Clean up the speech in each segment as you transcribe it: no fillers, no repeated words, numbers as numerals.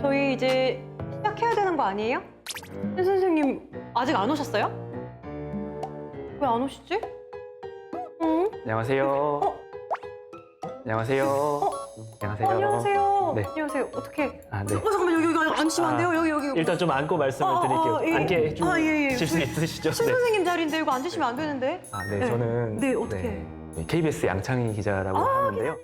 저희 이제 시작해야 되는 거 아니에요? 신 선생님 아직 안 오셨어요? 왜 안 오시지? 응? 안녕하세요. 안녕하세요. 안녕하세요. 안녕하세요. 네. 안녕하세요. 어떻게? 아, 네. 잠깐만 여기 앉으시면 안 돼요? 여기. 일단 좀 앉고 말씀을 드릴게요. 예. 앉게 좀 예. 주실 수 있으시죠? 신 선생님 자리인데 이거 앉으시면 안 되는데? 아, 네. 저는 네, 어떻게? 네, KBS 양창희 기자라고 하는데요.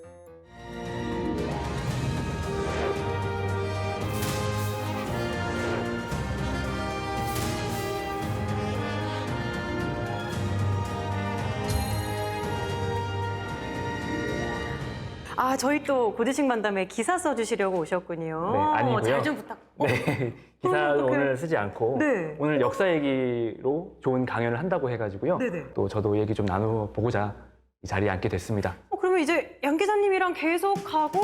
저희 또 고지식 만담에 기사 써주시려고 오셨군요. 네, 아니고요. 잘 좀 부탁. 네. 기사는 오늘 쓰지 않고 네. 오늘 역사 얘기로 좋은 강연을 한다고 해가지고요. 네네. 또 저도 얘기 좀 나눠보고자 이 자리에 앉게 됐습니다. 그러면 이제 양 기자님이랑 계속 가고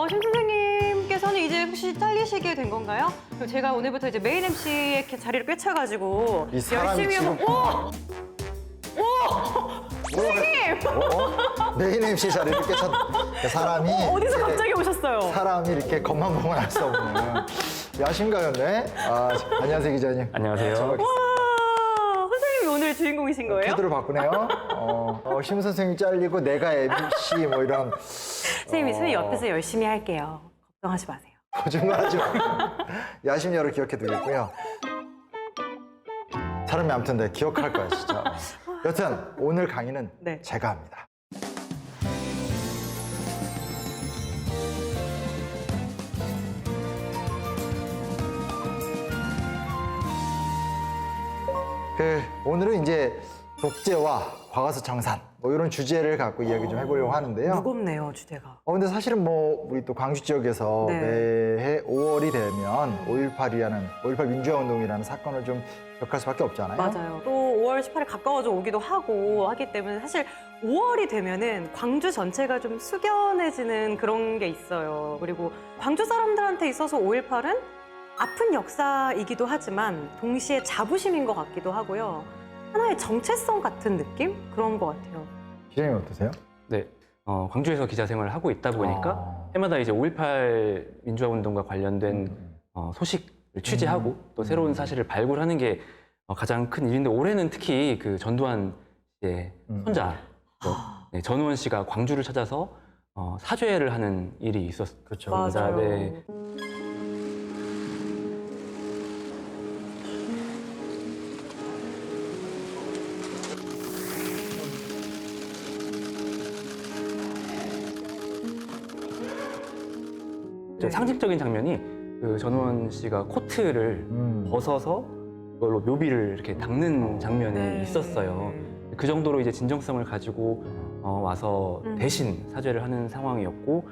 신 선생님께서는 이제 혹시 잘리시게 된 건가요? 그럼 제가 오늘부터 이제 메인 MC의 자리를 꿰차가지고 이 사람이 열심히 지금 메인 MC 자리를 꿰찼 사람이 어디서 갑자기 오셨어요? 사람이 이렇게 겉만 보면 알 수 없는 야심가였네. 안녕하세요 기자님. 안녕하세요. 선생님이 오늘 주인공이신 거예요? 캐드를 바꾸네요. 심 선생님 잘리고 내가 MC 뭐 이런 선생님 옆에서 열심히 할게요. 걱정하지 마세요. 거짓말하지 마. 야심야로 기억해 두겠고요. 사람이 아무튼 내 기억할 거야 진짜. 여튼 오늘 강의는 네. 제가 합니다. 오늘은 이제 독재와 과거사 청산 뭐 이런 주제를 갖고 이야기 좀 해보려고 하는데요. 무겁네요, 주제가. 근데 사실은 뭐 우리 또 광주 지역에서 네. 매해 5월이 되면 5.18 민주화운동이라는 사건을 좀 기억할 수밖에 없잖아요. 맞아요. 또 5월 18일 가까워져 오기도 하기 때문에 사실 5월이 되면은 광주 전체가 좀 숙연해지는 그런 게 있어요. 그리고 광주 사람들한테 있어서 5.18은 아픈 역사이기도 하지만 동시에 자부심인 것 같기도 하고요. 하나의 정체성 같은 느낌? 그런 것 같아요. 기자님 어떠세요? 네. 광주에서 기자 생활을 하고 있다 보니까 해마다 이제 5.18 민주화운동과 관련된 소식을 취재하고 또 새로운 사실을 발굴하는 게 가장 큰 일인데 올해는 특히 그 전두환 씨의 손자 전우원 씨가 광주를 찾아서 사죄를 하는 일이 있었습니다. 그렇죠. 맞아요. 네. 네. 상징적인 장면이 그 전우원 씨가 코트를 벗어서 그걸로 묘비를 이렇게 닦는 장면이 네. 있었어요. 그 정도로 이제 진정성을 가지고 와서 대신 사죄를 하는 상황이었고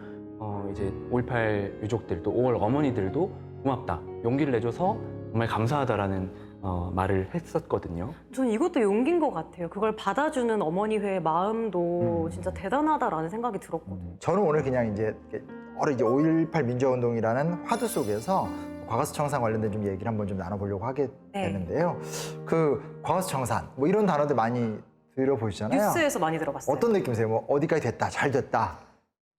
이제 5.18 유족들 또 5월 어머니들도 고맙다, 용기를 내줘서 정말 감사하다라는 말을 했었거든요. 저는 이것도 용기인 것 같아요. 그걸 받아주는 어머니회의 마음도 진짜 대단하다라는 생각이 들었거든요. 저는 오늘 그냥 이제 5.18 민주화운동이라는 화두 속에서 과거사 청산 관련된 좀 얘기를 한번 좀 나눠보려고 하게 됐는데요. 그 과거사 청산 뭐 이런 단어들 많이 들어보시잖아요. 뉴스에서 많이 들어봤어요. 어떤 느낌이세요? 뭐 어디까지 됐다, 잘 됐다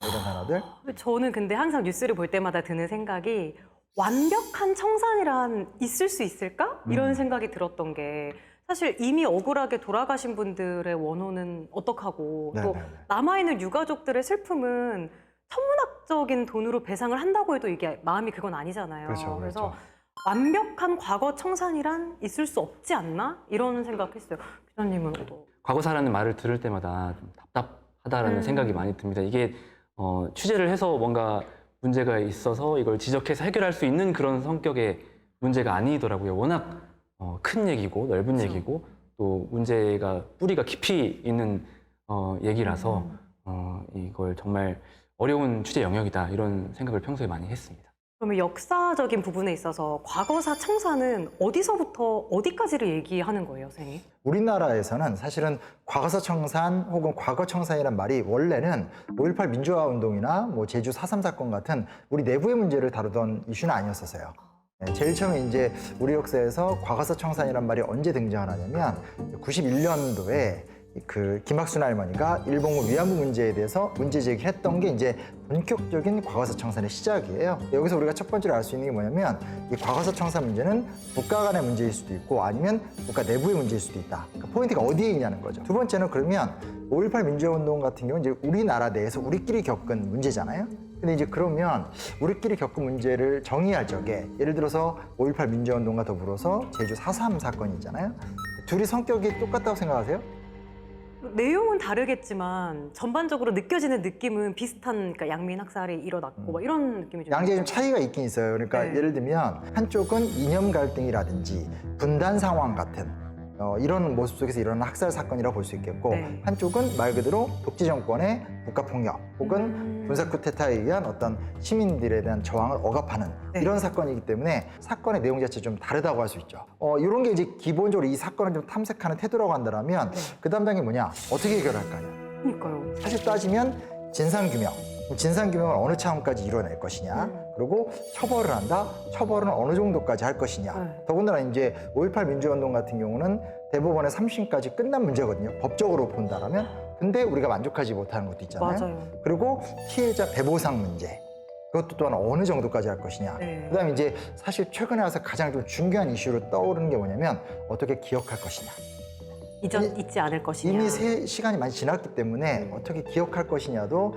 이런 단어들? 저는 근데 항상 뉴스를 볼 때마다 드는 생각이 완벽한 청산이란 있을 수 있을까? 이런 생각이 들었던 게 사실 이미 억울하게 돌아가신 분들의 원호는 어떡하고 또 네네네. 남아있는 유가족들의 슬픔은 천문학적인 돈으로 배상을 한다고 해도 이게 마음이 그건 아니잖아요. 그렇죠, 그래서 그렇죠. 완벽한 과거 청산이란 있을 수 없지 않나? 이런 생각했어요. 기자님은 또. 과거사라는 말을 들을 때마다 좀 답답하다라는 생각이 많이 듭니다. 이게 취재를 해서 뭔가 문제가 있어서 이걸 지적해서 해결할 수 있는 그런 성격의 문제가 아니더라고요. 워낙 큰 얘기고 넓은 얘기고 또 문제가 뿌리가 깊이 있는 얘기라서 이걸 정말 어려운 취재 영역이다 이런 생각을 평소에 많이 했습니다. 그러면 역사적인 부분에 있어서 과거사 청산은 어디서부터 어디까지를 얘기하는 거예요, 선생님? 우리나라에서는 사실은 과거사 청산 혹은 과거 청산이란 말이 원래는 5.18 민주화 운동이나 뭐 제주 4.3 사건 같은 우리 내부의 문제를 다루던 이슈는 아니었었어요. 제일 처음에 이제 우리 역사에서 과거사 청산이란 말이 언제 등장하냐면 91년도에 그 김학순 할머니가 일본군 위안부 문제에 대해서 문제 제기를 했던 게 이제 본격적인 과거사 청산의 시작이에요. 여기서 우리가 첫 번째로 알 수 있는 게 뭐냐면 이 과거사 청산 문제는 국가 간의 문제일 수도 있고 아니면 국가 내부의 문제일 수도 있다. 그러니까 포인트가 어디에 있냐는 거죠. 두 번째는 그러면 5.18 민주화운동 같은 경우는 이제 우리나라 내에서 우리끼리 겪은 문제잖아요. 근데 이제 그러면 우리끼리 겪은 문제를 정의할 적에 예를 들어서 5.18 민주화운동과 더불어서 제주 4.3 사건이 있잖아요. 둘이 성격이 똑같다고 생각하세요? 내용은 다르겠지만 전반적으로 느껴지는 느낌은 비슷한, 그러니까 양민 학살이 일어났고 막 이런 느낌이 좀 양자의 좀 차이가 있긴 있어요. 그러니까 네. 예를 들면 한쪽은 이념 갈등이라든지 분단 상황 같은 이런 모습 속에서 일어나는 학살 사건이라고 볼 수 있겠고 네. 한쪽은 말 그대로 독재 정권의 국가폭력 혹은 군사 쿠데타에 의한 어떤 시민들에 대한 저항을 억압하는 네. 이런 사건이기 때문에 사건의 내용 자체가 좀 다르다고 할 수 있죠. 이런 게 이제 기본적으로 이 사건을 좀 탐색하는 태도라고 한다면 그 다음 단계 뭐냐? 어떻게 해결할 거냐? 그러니까요. 사실 따지면 진상규명. 진상규명을 어느 차원까지 이뤄낼 것이냐, 그리고 처벌을 한다. 처벌은 어느 정도까지 할 것이냐. 네. 더군다나 이제 5.18 민주화운동 같은 경우는 대법원의 3심까지 끝난 문제거든요. 법적으로 본다라면. 근데 우리가 만족하지 못하는 것도 있잖아요. 맞아요. 그리고 피해자 배보상 문제. 그것도 또한 어느 정도까지 할 것이냐. 네. 그다음에 이제 사실 최근에 와서 가장 좀 중요한 이슈로 떠오르는 게 뭐냐면 어떻게 기억할 것이냐. 잊지 않을 것이냐. 이미 시간이 많이 지났기 때문에 어떻게 기억할 것이냐도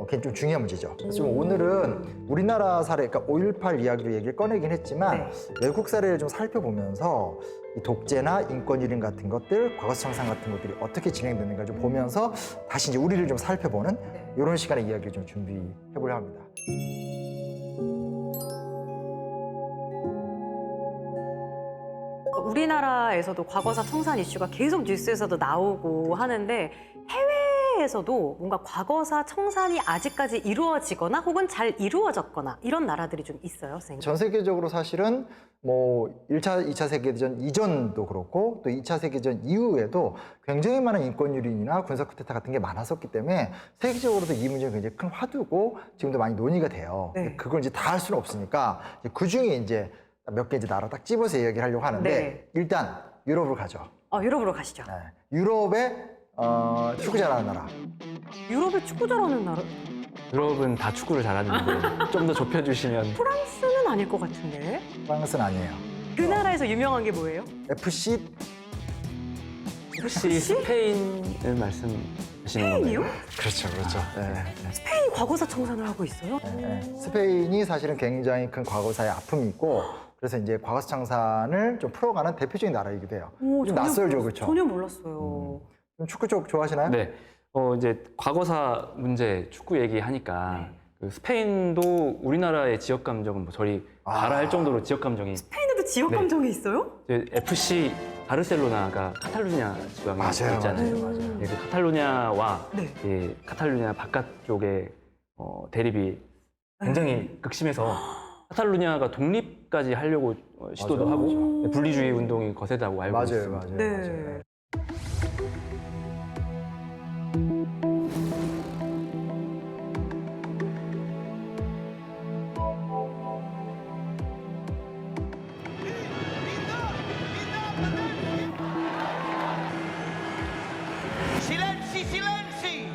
굉장히 좀 중요한 문제죠. 그래서 좀 오늘은 우리나라 사례, 그러니까 5.18 이야기로 얘기를 꺼내긴 했지만 네. 외국 사례를 좀 살펴보면서 이 독재나 인권유린 같은 것들, 과거사 청산 같은 것들이 어떻게 진행되는가 좀 보면서 다시 이제 우리를 좀 살펴보는 이런 시간의 이야기를 좀 준비해 보려고 합니다. 우리나라에서도 과거사 청산 이슈가 계속 뉴스에서도 나오고 하는데 해외에서도 뭔가 과거사 청산이 아직까지 이루어지거나 혹은 잘 이루어졌거나 이런 나라들이 좀 있어요, 선생님? 전 세계적으로 사실은 뭐 1차, 2차 세계대전 이전도 그렇고 또 2차 세계대전 이후에도 굉장히 많은 인권유린이나 군사 쿠데타 같은 게 많았었기 때문에 세계적으로도 이 문제가 굉장히 큰 화두고 지금도 많이 논의가 돼요. 네. 그걸 이제 다 할 수는 없으니까 그 중에 이제 몇 개 이제 나라 딱 집어서 얘기를 하려고 하는데 네. 일단 유럽으로 가죠. 유럽으로 가시죠. 네. 유럽의 축구 잘하는 나라. 유럽에 축구 잘하는 나라? 유럽은 다 축구를 잘하는데 좀 더 좁혀주시면 프랑스는 아닐 것 같은데? 프랑스는 아니에요. 그 나라에서 유명한 게 뭐예요? FC 혹시 스페인을 말씀하시는 스페인이요? 건가요? 그렇죠, 그렇죠. 네. 스페인이 과거사 청산을 하고 있어요? 네. 스페인이 사실은 굉장히 큰 과거사의 아픔이 있고 그래서 이제 과거사 청산을 좀 풀어가는 대표적인 나라이기도 해요. 오, 좀 낯설죠, 그렇죠? 전혀 몰랐어요. 좀 축구 쪽 좋아하시나요? 네. 이제 과거사 문제 축구 얘기하니까 그 스페인도 우리나라의 지역 감정은 뭐 저리 발할 정도로 지역 감정이 스페인에도 지역 네. 감정이 있어요? 이제 FC 바르셀로나가 카탈루냐 지방에 맞아요, 있잖아요. 맞아요. 예, 그 카탈루냐와 네. 예, 카탈루냐 바깥쪽의 대립이 굉장히 극심해서 카탈루냐가 독립까지 하려고 시도도 맞아요, 하고 맞아요. 예, 분리주의 운동이 거세다고 알고 맞아요, 있습니다. 맞아요, 네. 맞아요. Silenzi, silenzi!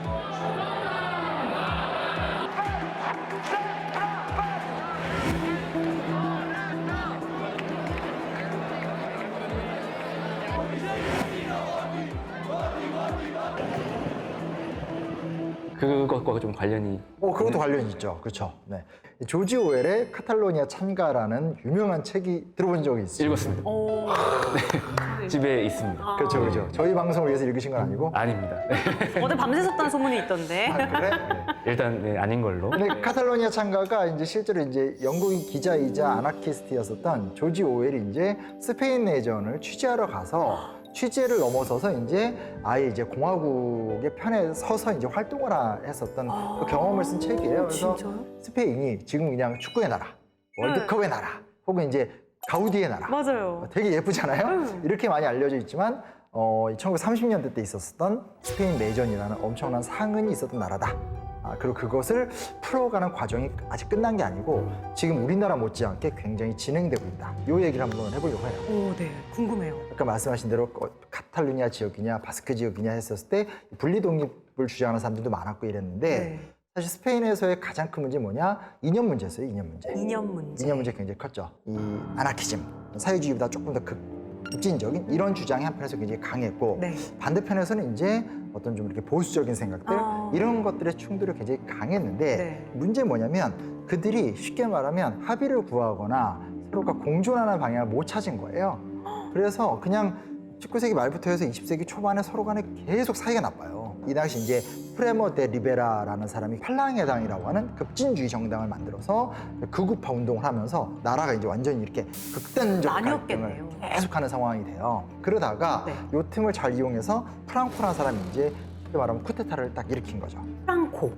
그것과 좀 관련이 그것도 관련이 있죠. 그렇죠. 네. 조지 오웰의 카탈로니아 찬가라는 유명한 책이 들어본 적이 있어요. 읽었습니다. 집에 있습니다. 그렇죠, 그렇죠. 저희 방송을 위해서 읽으신 건 아니고. 아닙니다. 어제 밤새 썼다는 소문이 있던데. 아, 그래? 네. 일단 네, 아닌 걸로. 근데 카탈로니아 찬가가 이제 실제로 이제 영국인 기자이자 아나키스트였었던 조지 오웰이 이제 스페인 내전을 취재하러 가서 취재를 넘어서서 이제 아예 이제 공화국의 편에 서서 이제 활동을 했었던 그 경험을 쓴 책이에요. 그래서 진짜요? 스페인이 지금 그냥 축구의 나라, 월드컵의 나라, 혹은 이제 가우디의 나라. 맞아요. 되게 예쁘잖아요. 이렇게 많이 알려져 있지만 1930년대 때 있었던 스페인 내전이라는 엄청난 상흔이 있었던 나라다. 그리고 그것을 풀어가는 과정이 아직 끝난 게 아니고 지금 우리나라 못지않게 굉장히 진행되고 있다. 이 얘기를 한번 해보려고 해요. 오, 네. 궁금해요. 아까 말씀하신 대로 카탈루냐 지역이냐 바스크 지역이냐 했었을 때 분리 독립을 주장하는 사람들도 많았고 이랬는데 네. 사실 스페인에서의 가장 큰 문제 뭐냐? 이념 문제였어요. 이념 문제. 이념 문제. 이념 문제 굉장히 컸죠. 이 아나키즘, 사회주의보다 조금 더 극진적인 이런 주장이 한편에서 굉장히 강했고 네. 반대편에서는 이제 어떤 좀 이렇게 보수적인 생각들 이런 것들의 충돌이 굉장히 강했는데 네. 문제는 뭐냐면 그들이 쉽게 말하면 합의를 구하거나 서로가 공존하는 방향을 못 찾은 거예요. 그래서 그냥 19세기 말부터 해서 20세기 초반에 서로 간에 계속 사이가 나빠요. 이 당시 이제 프레모 데 리베라라는 사람이 팔랑해당이라고 하는 급진주의 정당을 만들어서 극우파 운동을 하면서 나라가 이제 완전히 이렇게 극단적 갈등을 나뉘었겠네요. 계속하는 상황이 돼요. 그러다가 네. 요 틈을 잘 이용해서 프랑코라는 사람이 이제 쉽게 말하면 쿠데타를 딱 일으킨 거죠. 프랑코.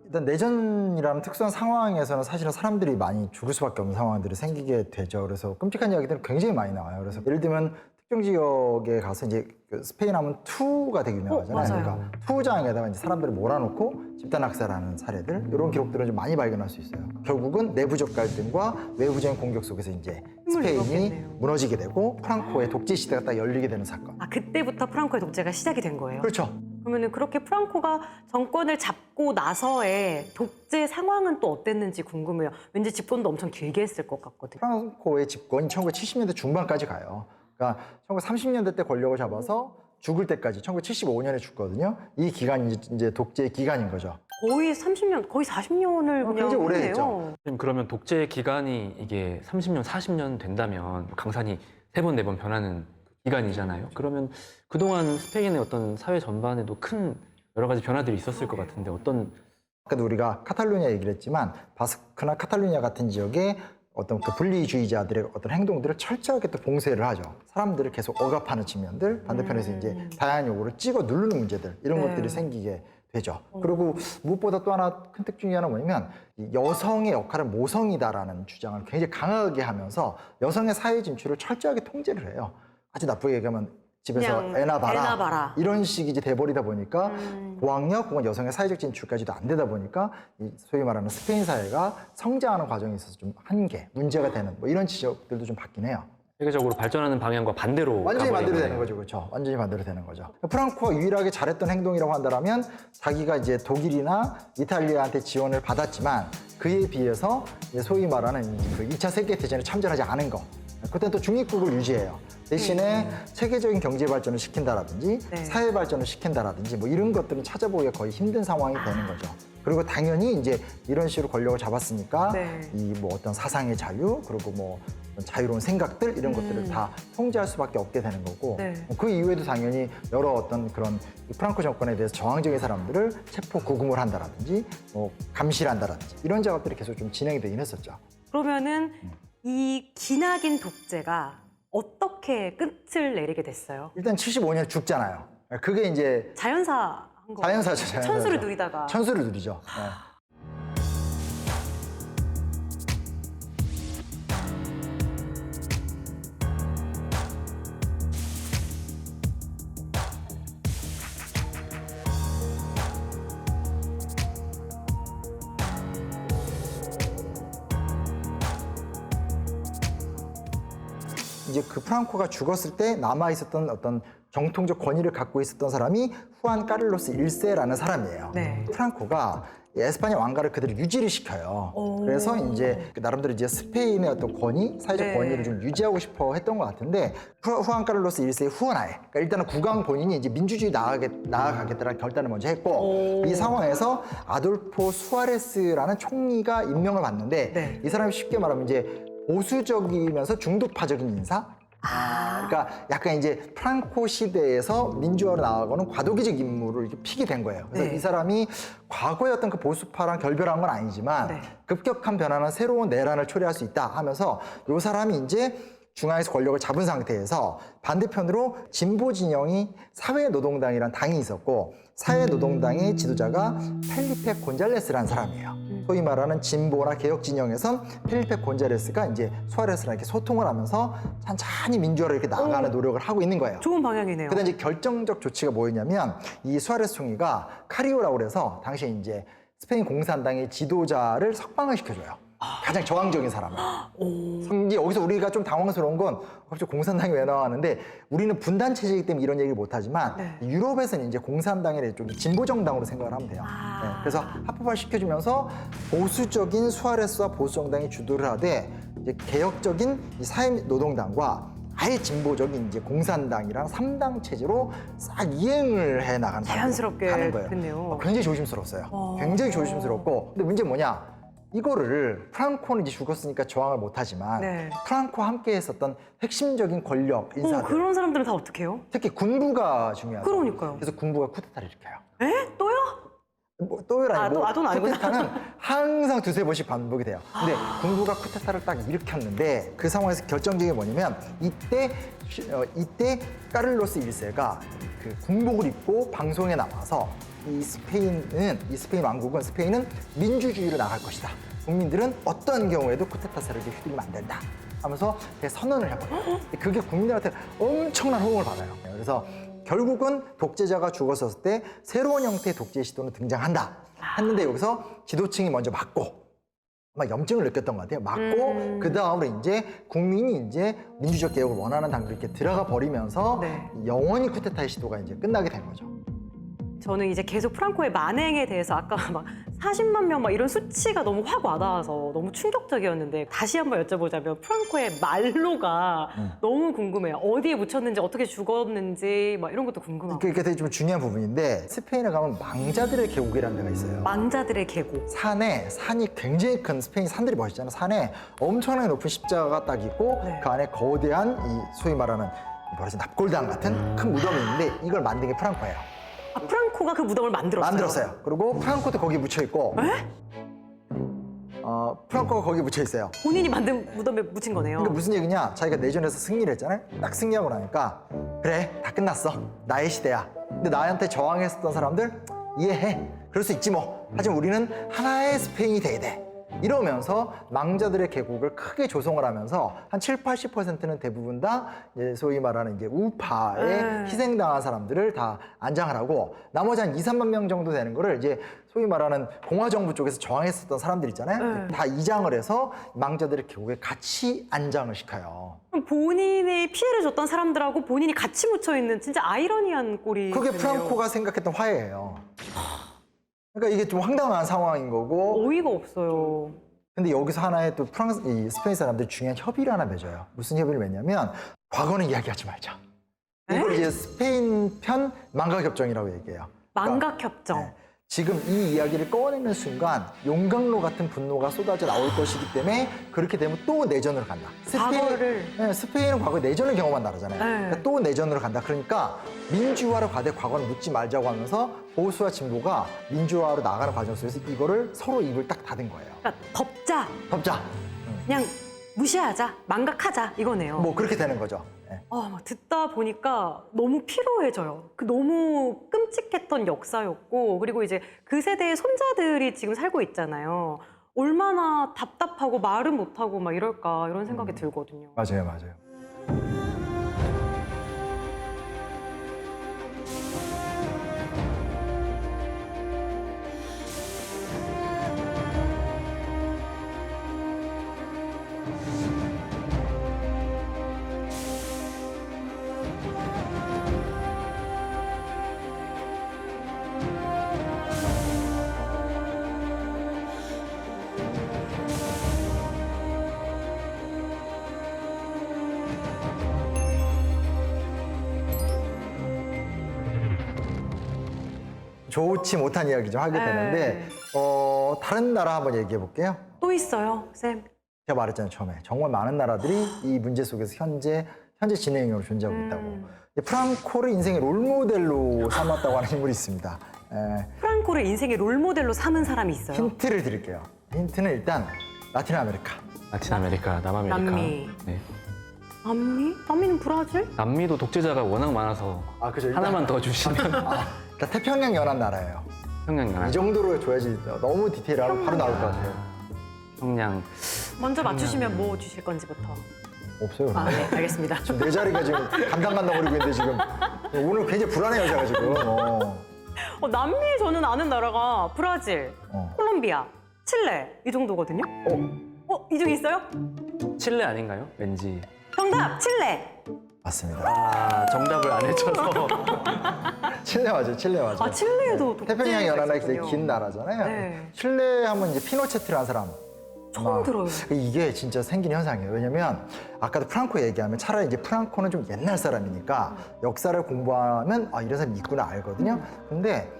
일단 내전이라는 특수한 상황에서는 사실은 사람들이 많이 죽을 수밖에 없는 상황들이 생기게 되죠. 그래서 끔찍한 이야기들은 굉장히 많이 나와요. 그래서 예를 들면 특정 지역에 가서 이제 그 스페인 하면 투가 되게 유명하잖아요. 맞아요. 그러니까 투장에다가 이제 사람들을 몰아놓고 집단 학살하는 사례들 이런 기록들을 좀 많이 발견할 수 있어요. 결국은 내부적 갈등과 외부적인 공격 속에서 이제 힘을 스페인이 잃었겠네요. 무너지게 되고 프랑코의 독재 시대가 딱 열리게 되는 사건. 그때부터 프랑코의 독재가 시작이 된 거예요. 그렇죠. 그러면은 그렇게 프랑코가 정권을 잡고 나서의 독재 상황은 또 어땠는지 궁금해요. 왠지 집권도 엄청 길게 했을 것 같거든요. 프랑코의 집권이 1970년대 중반까지 가요. 그러니까 1930년대 때 권력을 잡아서 죽을 때까지 1975년에 죽거든요. 이 기간이 이제 독재의 기간인 거죠. 거의 30년, 거의 40년을 그냥 굉장히 오래 했네요. 했죠. 선생님, 그러면 독재 기간이 이게 30년, 40년 된다면 강산이 3번, 4번 변하는 기간이잖아요. 그러면 그동안 스페인의 어떤 사회 전반에도 큰 여러 가지 변화들이 있었을 것 같은데 어떤 아까도 우리가 카탈루냐 얘기를 했지만 바스크나 카탈루냐 같은 지역에 어떤 그 분리주의자들의 어떤 행동들을 철저하게 또 봉쇄를 하죠. 사람들을 계속 억압하는 측면들, 반대편에서 이제 다양한 요구를 찍어 누르는 문제들 이런 네. 것들이 생기게 되죠. 그리고 무엇보다 또 하나 큰 특징 중에 하나 뭐냐면 이 여성의 역할은 모성이다라는 주장을 굉장히 강하게 하면서 여성의 사회 진출을 철저하게 통제를 해요. 아주 나쁘게 얘기하면 집에서 그냥 애나 봐라, 애나 봐라. 이런 식이 이제 돼버리다 보니까 고학력 혹은 여성의 사회적 진출까지도 안 되다 보니까 이 소위 말하는 스페인 사회가 성장하는 과정에 있어서 좀 한계, 문제가 되는 뭐 이런 지적들도 좀 받긴 해요. 세계적으로 발전하는 방향과 반대로 완전히 가버린 반대로 거네요. 되는 거죠, 그렇죠? 완전히 반대로 되는 거죠. 프랑코가 유일하게 잘했던 행동이라고 한다면 자기가 이제 독일이나 이탈리아한테 지원을 받았지만 그에 비해서 이제 소위 말하는 그 2차 세계 대전에 참전하지 않은 거. 그때는 또 중립국을 유지해요. 대신에 세계적인 경제 발전을 시킨다라든지 네. 사회 발전을 시킨다라든지 뭐 이런 것들은 찾아보기가 거의 힘든 상황이 되는 거죠. 그리고 당연히 이제 이런 식으로 권력을 잡았으니까 네. 이 뭐 어떤 사상의 자유 그리고 뭐 자유로운 생각들 이런 것들을 다 통제할 수밖에 없게 되는 거고 네. 그 이후에도 당연히 여러 어떤 그런 이 프랑코 정권에 대해서 저항적인 사람들을 체포 구금을 한다라든지 뭐 감시를 한다라든지 이런 작업들이 계속 좀 진행이 되긴 했었죠. 그러면은 이 기나긴 독재가 어떻게 끝을 내리게 됐어요? 일단 75년에 죽잖아요. 그게 이제 자연사 한 거. 자연사죠. 자연사죠. 천수를 누리다가. 천수를 누리죠. 네. 이제 그 프랑코가 죽었을 때 남아 있었던 어떤 정통적 권위를 갖고 있었던 사람이 후안 카를로스 1세라는 사람이에요. 네. 프랑코가 이 에스파냐 왕가를 그대로 유지를 시켜요. 오. 그래서 이제 나름대로 이제 스페인의 어떤 권위, 사회적 네. 권위를 좀 유지하고 싶어 했던 것 같은데 후안 카를로스 1세의 후원하에 그러니까 일단은 국왕 본인이 이제 민주주의 나아가겠다는 결단을 먼저 했고 오. 이 상황에서 아돌포 수아레스라는 총리가 임명을 받는데 네. 이 사람이 쉽게 말하면 이제 보수적이면서 중도파적인 인사. 그러니까 약간 이제 프랑코 시대에서 민주화로 나아가는 과도기적 임무를 이렇게 피게 된 거예요. 그래서 네. 이 사람이 과거의 어떤 그 보수파랑 결별한 건 아니지만 네. 급격한 변화는 새로운 내란을 초래할 수 있다 하면서 이 사람이 이제 중앙에서 권력을 잡은 상태에서 반대편으로 진보 진영이 사회노동당이라는 당이 있었고 사회노동당의 지도자가 펠리페 곤잘레스라는 사람이에요. 소위 말하는 진보나 개혁 진영에선 펠리페 곤잘레스가 이제 수아레스랑 이렇게 소통을 하면서 천천히 민주화를 이렇게 나아가는 노력을 하고 있는 거예요. 좋은 방향이네요. 그다음 이제 결정적 조치가 뭐였냐면 이 수아레스 총리가 카리오라고 그래서 당시에 이제 스페인 공산당의 지도자를 석방을 시켜줘요. 가장 저항적인 사람을. 이제 여기서 우리가 좀 당황스러운 건 갑자기 공산당이 왜 나왔는데 우리는 분단 체제이기 때문에 이런 얘기를 못하지만 네. 유럽에서는 이제 공산당이 좀 진보 정당으로 생각을 하면 돼요. 네, 그래서 합법화 시켜주면서 보수적인 수아레스와 보수 정당이 주도를 하되 이제 개혁적인 이 사회노동당과 아예 진보적인 이제 공산당이랑 3당 체제로 싹 이행을 해 나가는 자연스럽게 가는 거예요. 됐네요. 굉장히 조심스러웠어요. 굉장히 조심스럽고 근데 문제 뭐냐? 이거를 프랑코는 이제 죽었으니까 저항을 못하지만 네. 프랑코와 함께 했었던 핵심적인 권력 인사들 그런 사람들은 다 어떻게 해요? 특히 군부가 중요하죠. 그러니까요. 그래서 군부가 쿠데타를 일으켜요. 에? 또요? 뭐, 또요라니 또는 아니구나. 쿠데타는 항상 두세 번씩 반복이 돼요. 근데 군부가 쿠데타를 딱 일으켰는데 그 상황에서 결정적인 게 뭐냐면 이때 까를로스 1세가 그 군복을 입고 방송에 나와서 이 스페인 왕국은 스페인은 민주주의로 나갈 것이다. 국민들은 어떤 경우에도 쿠데타 세력에 휘둘리면 안 된다. 하면서 선언을 해버려요. 그게 국민들한테 엄청난 호응을 받아요. 그래서 결국은 독재자가 죽었을 때 새로운 형태의 독재 시도는 등장한다. 했는데 여기서 지도층이 먼저 맞고 아마 염증을 느꼈던 것 같아요. 맞고 그 다음으로 이제 국민이 이제 민주적 개혁을 원하는 단계로 이렇게 들어가 버리면서 네. 영원히 쿠데타의 시도가 이제 끝나게 된 거죠. 저는 이제 계속 프랑코의 만행에 대해서 아까 막 40만 명 막 이런 수치가 너무 확 와닿아서 너무 충격적이었는데 다시 한번 여쭤보자면 프랑코의 말로가 너무 궁금해요. 어디에 묻혔는지 어떻게 죽었는지 막 이런 것도 궁금하고. 그게 되게 좀 중요한 부분인데 스페인에 가면 망자들의 계곡이라는 데가 있어요. 망자들의 계곡. 산이 굉장히 큰 스페인 산들이 멋있잖아요. 산에 엄청나게 높은 십자가가 딱 있고 네. 그 안에 거대한 이 소위 말하는 뭐라지 납골당 같은 큰 무덤이 있는데 이걸 만든 게 프랑코예요. 아, 프랑코가 그 무덤을 만들었어요? 그리고 프랑코도 거기 묻혀 있고. 프랑코가 거기 묻혀 있어요. 본인이 만든 무덤에 묻힌 거네요. 그러니까 무슨 얘기냐? 자기가 내전에서 승리를 했잖아요. 딱 승리하고 나니까 그래 다 끝났어. 나의 시대야. 근데 나한테 저항했었던 사람들 이해해. 그럴 수 있지 뭐. 하지만 우리는 하나의 스페인이 돼야 돼. 이러면서 망자들의 계곡을 크게 조성을 하면서 한 70~80%는 대부분 다 이제 소위 말하는 이제 우파에 희생당한 사람들을 다 안장을 하고 나머지 한 2~3만 명 정도 되는 거를 이제 소위 말하는 공화정부 쪽에서 저항했었던 사람들 있잖아요. 다 이장을 해서 망자들의 계곡에 같이 안장을 시켜요. 그럼 본인이 피해를 줬던 사람들하고 본인이 같이 묻혀있는 진짜 아이러니한 꼴이 그게 되네요. 프랑코가 생각했던 화해예요. 그러니까 이게 좀 황당한 상황인 거고 어이가 없어요. 근데 여기서 하나의 또 이 스페인 사람들이 중요한 협의를 하나 맺어요. 무슨 협의를 맺냐면 과거는 이야기하지 말자. 이걸 이제 스페인 편 망각협정이라고 얘기해요. 망각협정. 네. 지금 이 이야기를 꺼내는 순간 용광로 같은 분노가 쏟아져 나올 것이기 때문에 그렇게 되면 또 내전으로 간다. 스페인은 과거에 내전을 경험한 나라잖아요. 그러니까 또 내전으로 간다. 그러니까 민주화로 가되 과거는 묻지 말자고 하면서 보수와 진보가 민주화로 나가는 과정 속에서 이거를 서로 입을 딱 닫은 거예요. 그러니까 덮자. 그냥 무시하자. 망각하자. 이거네요. 뭐 그렇게 되는 거죠. 네. 막 듣다 보니까 너무 피로해져요. 너무 끔찍했던 역사였고 그리고 이제 그 세대의 손자들이 지금 살고 있잖아요. 얼마나 답답하고 말은 못하고 막 이럴까 이런 생각이 들거든요. 맞아요. 좋지 못한 이야기 좀 하게 네. 되는데 다른 나라 한번 얘기해 볼게요. 또 있어요, 쌤. 제가 말했잖아요 처음에 정말 많은 나라들이 이 문제 속에서 현재 진행형으로 존재하고 있다고. 프랑코를 인생의 롤모델로 삼았다고 하는 인물이 있습니다. 프랑코를 인생의 롤모델로 삼은 사람이 있어요. 힌트를 드릴게요. 힌트는 일단 라틴 아메리카. 라틴 아메리카, 남아메리카. 남미. 네. 남미? 남미는 브라질? 남미도 독재자가 워낙 많아서 그죠. 일단- 하나만 더 주시면 그러니까 태평양 연안 나라예요. 평양 이 정도로 줘야지 너무 디테일하고 바로 나올 것 같아요. 평양 먼저 맞추시면 뭐 주실 건지부터. 없어요. 아, 그런데. 네, 알겠습니다. 지금 내 자리가 지금 간당간당거리고 있는데 지금 오늘 굉장히 불안해요 제가 지금. 남미 저는 아는 나라가 브라질, 콜롬비아, 칠레 이 정도거든요. 이 중에 있어요? 칠레 아닌가요? 왠지 정답! 칠레! 맞습니다. 정답을 안 해줘서 칠레 맞아요. 칠레 맞아요. 아, 칠레에도 태평양 연안에 되게 있었군요. 긴 나라잖아요. 네. 칠레 하면 이제 피노체트라는 사람. 처음 들어요. 이게 진짜 생긴 현상이에요. 왜냐면 아까도 프랑코 얘기하면 차라리 이제 프랑코는 좀 옛날 사람이니까 역사를 공부하면 이런 사람이 있구나 알거든요. 근데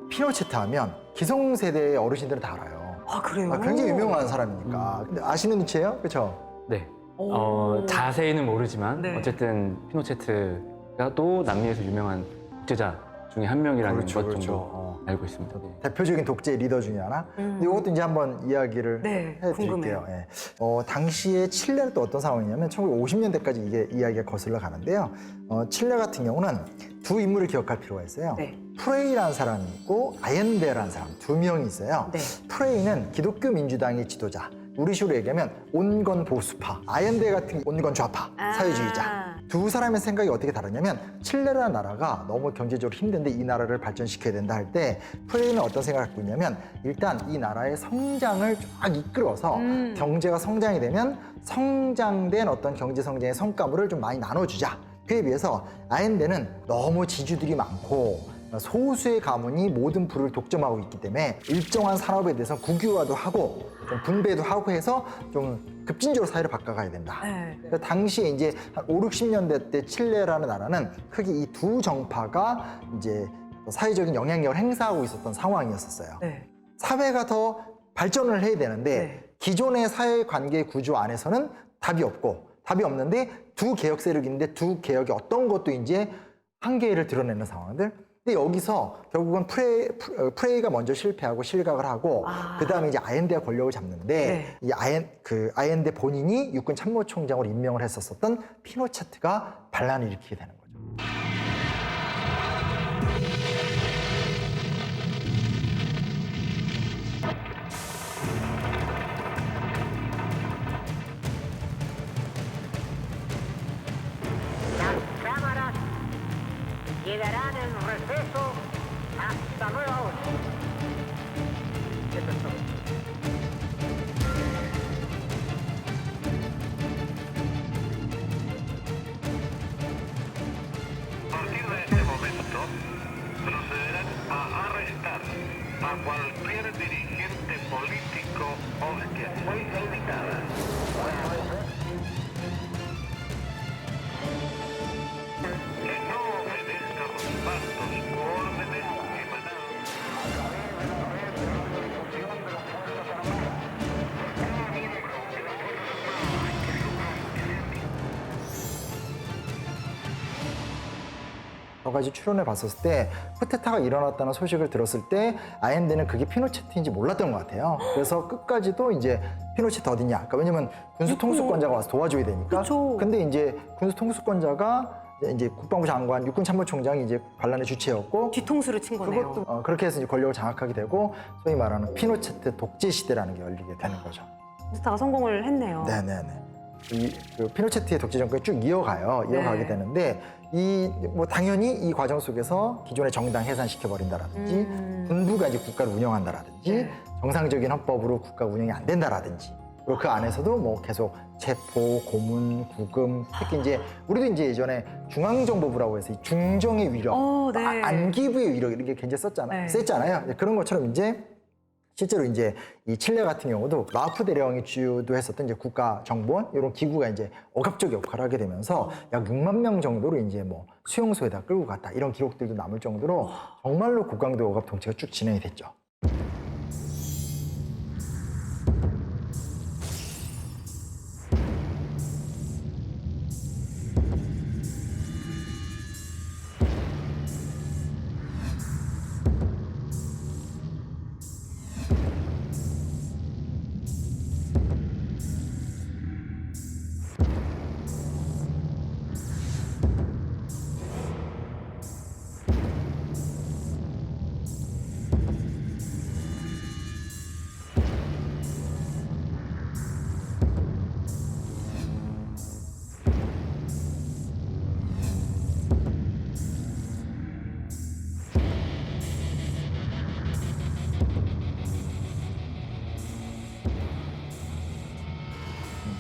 피노체트 하면 기성세대의 어르신들은 다 알아요. 아, 그래요? 굉장히 유명한 사람이니까. 근데 아시는 눈치예요? 그렇죠? 네. 오. 자세히는 모르지만 네. 어쨌든 피노체트가 또 남미에서 유명한 독재자 중에 한 명이라는 그렇죠, 것 그렇죠. 정도 알고 있습니다. 네. 대표적인 독재 리더 중에 하나. 근데 이것도 이제 한번 이야기를 네, 해드릴게요. 궁금해요. 예. 당시에 칠레는 또 어떤 상황이냐면 1950년대까지 이게 이야기가 거슬러 가는데요. 칠레 같은 경우는 두 인물을 기억할 필요가 있어요. 네. 프레이라는 사람이 있고 아옌데라는 사람 두 명이 있어요. 네. 프레이는 기독교 민주당의 지도자. 우리 식으로 얘기하면 온건 보수파, 아옌데 같은 온건 좌파, 사회주의자. 두 사람의 생각이 어떻게 다르냐면 칠레라는 나라가 너무 경제적으로 힘든데 이 나라를 발전시켜야 된다 할 때 프레이는 어떤 생각을 갖고 있냐면 일단 이 나라의 성장을 쫙 이끌어서 경제가 성장이 되면 성장된 어떤 경제 성장의 성과물을 좀 많이 나눠주자. 그에 비해서 아옌데는 너무 지주들이 많고 소수의 가문이 모든 부를 독점하고 있기 때문에 일정한 산업에 대해서 국유화도 하고 좀 분배도 하고 해서 좀 급진적으로 사회를 바꿔가야 된다. 네. 그래서 당시에 이제 한 5, 60년대 때 칠레라는 나라는 크게 이 두 정파가 이제 사회적인 영향력을 행사하고 있었던 상황이었어요. 네. 사회가 더 발전을 해야 되는데 네. 기존의 사회 관계 구조 안에서는 답이 없는데 두 개혁 세력이 있는데 두 개혁이 어떤 것도 이제 한계를 드러내는 상황들. 근데 여기서 결국은 프레이가 먼저 실패하고 실각을 하고 그 다음에 이제 아옌데가 권력을 잡는데 이 아옌데 본인이 육군 참모총장으로 임명을 했었던 피노체트가 반란을 일으키게 되는 거죠. Las cámaras quedarán en receso hasta nueva orden. Eso es todo. A partir de este momento, procederán a arrestar a cualquier dirigente político o que fue invitada. Que no obedezca los mandos u órdenes emanados. 여러 가지 추론해 봤었을 때 쿠데타가 일어났다는 소식을 들었을 때 아옌데는 그게 피노체트인지 몰랐던 것 같아요. 그래서 끝까지도 이제 피노체트 어디냐? 그러니까 왜냐면 군수 통수권자가 와서 도와줘야 되니까. 그쵸. 근데 이제 군수 통수권자가 이제 국방부 장관, 육군 참모총장이 이제 반란의 주체였고 뒤통수를 친 거네요. 그것도 그렇게 해서 이제 권력을 장악하게 되고 소위 말하는 피노체트 독재 시대라는 게 열리게 되는 거죠. 쿠데타가 성공을 했네요. 네네네. 그 피노체트의 독재 정권이 쭉 이어가게 네. 되는데 뭐 당연히 이 과정 속에서 기존의 정당 해산시켜 버린다라든지 군부가 이제 국가를 운영한다라든지 네. 정상적인 헌법으로 국가 운영이 안 된다라든지 그리고 그 안에서도 뭐 계속 체포, 고문, 구금 특히 이제 우리도 이제 예전에 중앙정보부라고 해서 이 중정의 위력, 네. 안기부의 위력 이런 게 굉장히 네. 셌잖아요. 그런 것처럼 이제 실제로 이제 이 칠레 같은 경우도 라프 대령이 주도했었던 이제 국가정보원 이런 기구가 이제 억압적 역할을 하게 되면서 약 6만 명 정도로 이제 뭐 수용소에다 끌고 갔다 이런 기록들도 남을 정도로 정말로 고강도 억압 통치가 쭉 진행이 됐죠.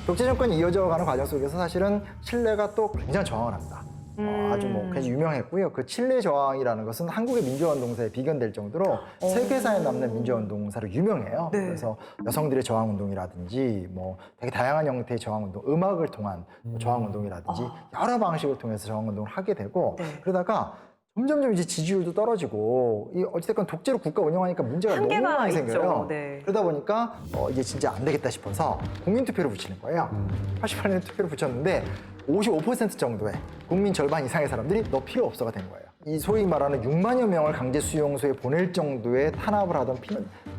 독재 정권이 이어져 가는 과정 속에서 사실은 칠레가 또 굉장히 저항을 합니다. 아주 뭐 굉장히 유명했고요. 그 칠레 저항이라는 것은 한국의 민주화운동사에 비견될 정도로 세계사에 남는 민주화운동사로 유명해요. 네. 그래서 여성들의 저항운동이라든지 뭐 되게 다양한 형태의 저항운동, 음악을 통한 저항운동이라든지 여러 방식을 통해서 저항운동을 하게 되고 네. 그러다가 점점점 이제 지지율도 떨어지고 이 어찌됐건 독재로 국가 운영하니까 문제가 너무 한계가 많이 있죠. 생겨요. 네. 그러다 보니까 이제 진짜 안 되겠다 싶어서 국민투표를 붙이는 거예요. 88년에 투표를 붙였는데 55% 정도의 국민 절반 이상의 사람들이 너 필요 없어가 된 거예요. 이 소위 말하는 6만여 명을 강제 수용소에 보낼 정도의 탄압을 하던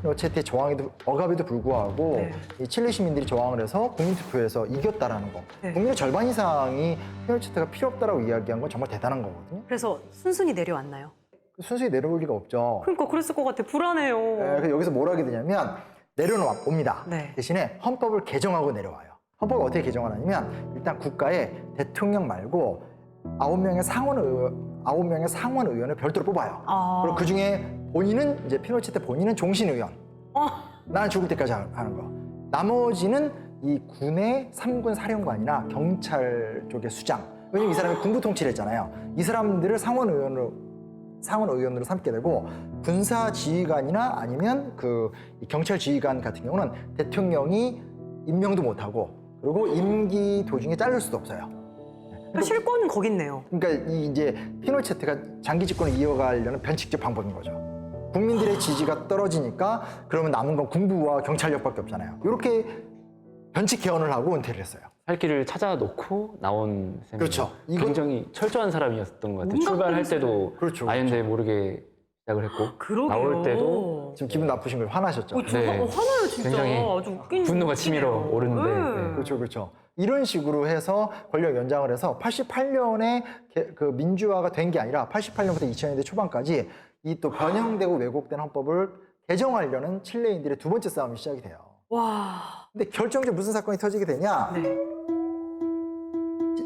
피노체트의 저항에도 억압에도 불구하고 네. 이 칠레 시민들이 저항을 해서 국민투표에서 이겼다라는 거. 네. 국민의 절반 이상이 피노체트가 필요 없다라고 이야기한 건 정말 대단한 거거든요. 그래서 순순히 내려왔나요? 순수히 내려올 리가 없죠. 그러니까 그랬을 것 같아. 불안해요. 그래서 여기서 뭘 하게 되냐면 내려옵니다. 네. 대신에 헌법을 개정하고 내려와요. 헌법을 어떻게 개정하냐면 일단 국가에 대통령 말고 9명의 상원 의원을 별도로 뽑아요. 그리고 그 중에 본인은 이제 피노체테 본인은 종신 의원. 나는 죽을 때까지 하는 거. 나머지는 이 군의 3군 사령관이나 경찰 쪽의 수장. 왜냐면 이 사람이 군부 통치를 했잖아요. 이 사람들을 상원 의원으로 삼게 되고 군사 지휘관이나 아니면 그 경찰 지휘관 같은 경우는 대통령이 임명도 못하고 그리고 임기 도중에 자를 수도 없어요. 그러니까 실권은 거기 있네요. 그러니까 이 이제 피노체트가 장기 집권을 이어가려는 변칙적 방법인 거죠. 국민들의 지지가 떨어지니까 그러면 남은 건 군부와 경찰력밖에 없잖아요. 이렇게 변칙 개헌을 하고 은퇴를 했어요. 살 길을 찾아놓고 나온 셈이죠. 그렇죠. 굉장히 철저한 사람이었던 것 같아요. 뭔가 출발할 그랬어요. 때도 그렇죠, 아yen데 모르게 시작을 했고 그러게요. 나올 때도 지금 기분 나쁘신 걸 화나셨죠? 네. 화나요 진짜. 굉장히 아주 웃긴 분노가 웃기네요. 치밀어 오르는데 네. 그렇죠, 그렇죠. 이런 식으로 해서 권력 연장을 해서 88년에 그 민주화가 된 게 아니라 88년부터 2000년대 초반까지 이 또 변형되고 왜곡된 헌법을 개정하려는 칠레인들의 두 번째 싸움이 시작이 돼요. 와. 근데 결정적으로 무슨 사건이 터지게 되냐? 네.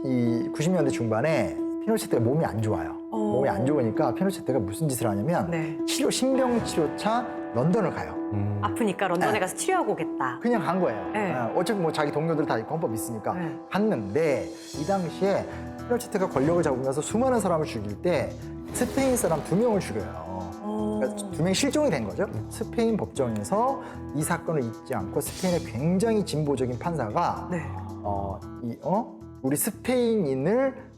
이 90년대 중반에 피노체트가 몸이 안 좋아요. 몸이 안 좋으니까 피노체트가 무슨 짓을 하냐면 네. 신병 치료차 런던을 가요. 아프니까 런던에 가서 치료하고 오겠다. 그냥 간 거예요. 네. 어차피 뭐 자기 동료들 다 있고 헌법 있으니까 네. 갔는데 이 당시에 피노체트가 권력을 잡으면서 수많은 사람을 죽일 때 스페인 사람 2명을 죽여요. 그러니까 2명이 실종이 된 거죠. 스페인 법정에서 이 사건을 잊지 않고 스페인의 굉장히 진보적인 판사가 네. 우리 스페인인을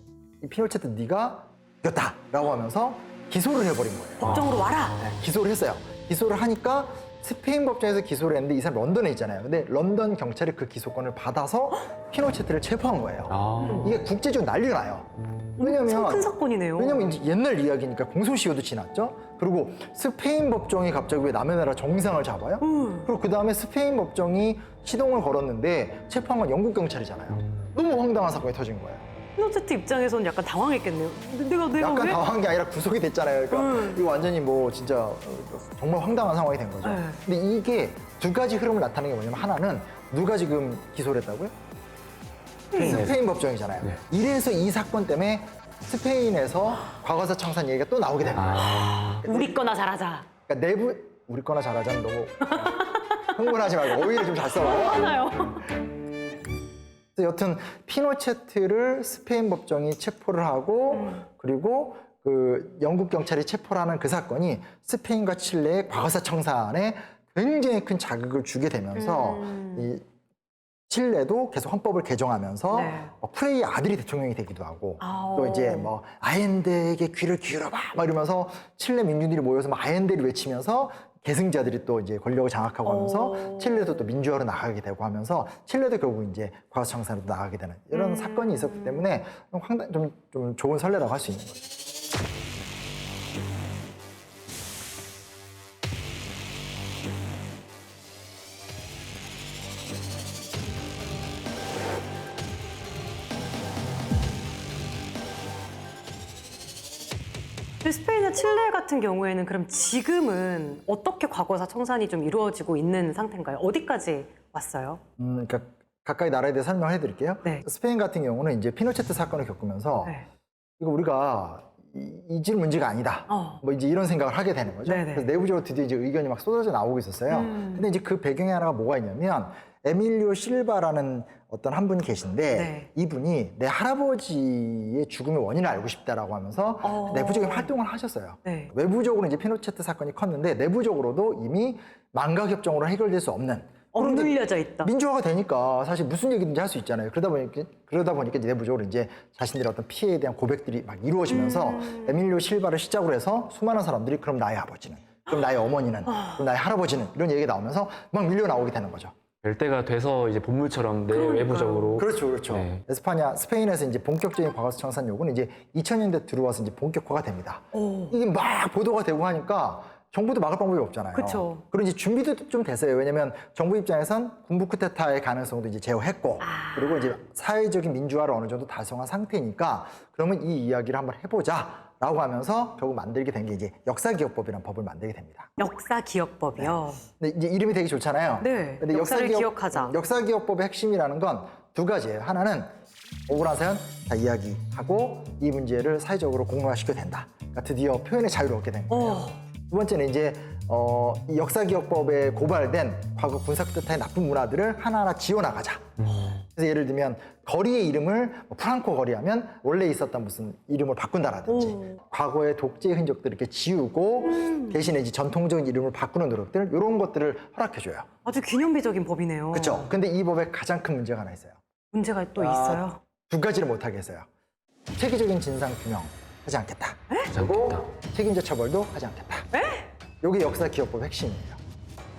이 피노체트 네가 이겼다라고 하면서 기소를 해버린 거예요. 법정으로 와라. 네, 기소를 했어요. 기소를 하니까 스페인 법정에서 기소를 했는데 이 사람 런던에 있잖아요. 근데 런던 경찰이 그 기소권을 받아서 피노체트를 체포한 거예요. 아. 이게 국제적으로 난리가 나요. 참 왜냐면 큰 사건이네요. 왜냐면 이제 옛날 이야기니까 공소시효도 지났죠. 그리고 스페인 법정이 갑자기 왜 남의 나라 정상을 잡아요? 그리고 그 다음에 스페인 법정이 시동을 걸었는데 체포한 건 영국 경찰이잖아요. 너무 황당한 사건이 터진 거예요. 피노체트 입장에서는 약간 당황했겠네요. 내가 약간 왜? 당황한 게 아니라 구속이 됐잖아요. 그러니까 이거 완전히 뭐 진짜 정말 황당한 상황이 된 거죠. 네. 근데 이게 두 가지 흐름을 나타내는 게 뭐냐면 하나는 누가 지금 기소를 했다고요? 스페인 법정이잖아요. 네. 이래서 이 사건 때문에 스페인에서 과거사 청산 얘기가 또 나오게 됩니다. 아. 우리 거나 잘하자. 그러니까 내부 우리 거나 잘하자는 너무 흥분하지 말고 오히려 좀 잘 써봐요. 하나요? 여튼 피노체트를 스페인 법정이 체포를 하고 그리고 그 영국 경찰이 체포를 하는 그 사건이 스페인과 칠레의 과거사 청산에 굉장히 큰 자극을 주게 되면서 이 칠레도 계속 헌법을 개정하면서 네. 프레이의 아들이 대통령이 되기도 하고 아오. 또 이제 뭐 아엔데에게 귀를 기울여봐 막 이러면서 칠레 민중들이 모여서 막 아엔데를 외치면서 계승자들이 또 이제 권력을 장악하고 하면서 칠레도 또 민주화로 나가게 되고 하면서 칠레도 결국 이제 과거청산으로 나가게 되는 이런 사건이 있었기 때문에 상당히 좀 좋은 선례라고 할 수 있는 거죠. 스페인이나 칠레 같은 경우에는 그럼 지금은 어떻게 과거사 청산이 좀 이루어지고 있는 상태인가요? 어디까지 왔어요? 그러니까 가까이 나라에 대해 설명을 해드릴게요. 네. 스페인 같은 경우는 이제 피노체트 사건을 겪으면서 네. 이거 우리가 잊을 문제가 아니다. 뭐 이제 이런 생각을 하게 되는 거죠. 네네. 그래서 내부적으로 드디어 이제 의견이 막 쏟아져 나오고 있었어요. 근데 이제 그 배경에 하나가 뭐가 있냐면 에밀리오 실바라는 어떤 한 분이 계신데 네. 이분이 내 할아버지의 죽음의 원인을 알고 싶다라고 하면서 내부적인 활동을 하셨어요. 네. 외부적으로 이제 피노체트 사건이 컸는데 내부적으로도 이미 망각협정으로 해결될 수 없는 그런데 억눌려져 있다. 민주화가 되니까 사실 무슨 얘기든지 할 수 있잖아요. 그러다 보니까 이제 내부적으로 이제 자신들의 어떤 피해에 대한 고백들이 막 이루어지면서 에밀리오 실바를 시작으로 해서 수많은 사람들이 그럼 나의 아버지는, 그럼 나의 어머니는, 그럼 나의 할아버지는 이런 얘기가 나오면서 막 밀려 나오게 되는 거죠. 될 때가 돼서 이제 본물처럼 내외부적으로 그렇죠, 그렇죠. 네. 스페인에서 이제 본격적인 과거사 청산 요구는 이제 2000년대 들어와서 이제 본격화가 됩니다. 이게 막 보도가 되고 하니까 정부도 막을 방법이 없잖아요. 그쵸. 그리고 이제 준비도 좀 됐어요. 왜냐면 정부 입장에선 군부 쿠데타의 가능성도 이제 제어했고, 그리고 이제 사회적인 민주화를 어느 정도 달성한 상태니까 그러면 이 이야기를 한번 해보자라고 하면서 결국 만들게 된 게 이제 역사기억법이라는 법을 만들게 됩니다. 역사기억법이요. 근데 이제 이름이 되게 좋잖아요. 네, 근데 역사를 기억하자. 역사기억법의 핵심이라는 건 두 가지예요. 하나는 억울한 사연 다 이야기하고 이 문제를 사회적으로 공론화시켜야 된다. 그러니까 드디어 표현의 자유를 얻게 된 거예요. 두 번째는 이제 이 역사기억법에 고발된 과거 군사쿠데타의 나쁜 문화들을 하나하나 지워나가자. 그래서 예를 들면 거리의 이름을 뭐 프랑코 거리하면 원래 있었던 무슨 이름을 바꾼다라든지 과거의 독재의 흔적들을 이렇게 지우고 대신에 이제 전통적인 이름을 바꾸는 노력들 이런 것들을 허락해줘요. 아주 기념비적인 법이네요. 그렇죠. 근데 이 법에 가장 큰 문제가 하나 있어요. 문제가 또 있어요. 두 가지를 못하게 했어요. 체계적인 진상 규명 하지 않겠다. 그리고 책임자 처벌도 하지 않겠다. 이게 역사기억법 핵심이에요.